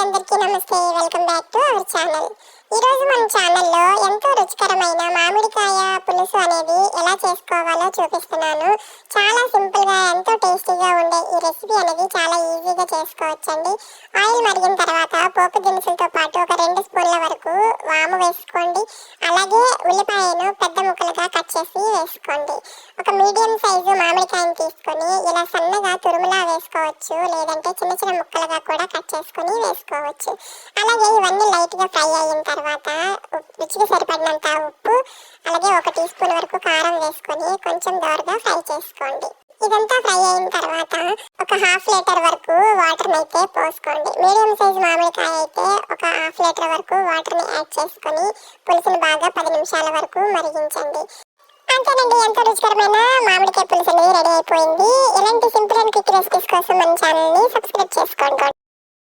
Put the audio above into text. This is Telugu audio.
అందరికీ నమస్తే. Welcome back to our channel. ఈరోజు మన ఛానల్లో ఎంతో రుచికరమైన మామిడికాయ పులుసు అనేది ఎలా చేసుకోవాలో చూపిస్తున్నాను. చాలా సింపుల్గా ఎంతో టేస్టీగా ఉండే ఈ రెసిపీ అనేది చాలా ఈజీగా చేసుకోవచ్చండి. ఆయిల్ మరిగిన తర్వాత పోపు దినుసులతో పాటు ఒక 2 స్పూన్ల వరకు వాము వేసుకోండి. అలాగే ఉల్లిపాయను పెద్ద ముక్కలుగా కట్ చేసి వేసుకోండి. ఒక మీడియం సైజు మామిడికాయను తీసుకొని ఇలా సన్నగా తురుములా వేసుకోవచ్చు, లేదంటే చిన్న చిన్న ముక్కలుగా కూడా కట్ చేసుకొని వేసుకోవచ్చు. అలాగే ఇవన్నీ లైట్గా ఫ్రై అయిన తర్వాత రుచికి సరిపడినంత ఉప్పు, అలాగే 1 టీ స్పూన్ వరకు కారం వేసుకొని కొంచెం దోరగా ఫ్రై చేసుకోండి. ఇదంతా ఫ్రై అయిన తర్వాత ఒక 1/2 లీటర్ వరకు వాటర్ని అయితే పోసుకోండి. మీడియం సైజు మామిడికాయ అయితే ఒక 1/2 లీటర్ వరకు వాటర్ని యాడ్ చేసుకొని పులుసుని బాగా 10 నిమిషాల వరకు మరిగించండి. అంతేనండి, ఎంతో రుచికరమైన మామిడికాయ పులుసు అనేది రెడీ అయిపోయింది. ఇలాంటి సింపుల్ అండ్ క్విక్ రెసిపీస్ కోసం మన ఛానల్ని సబ్స్క్రైబ్ చేసుకోండి.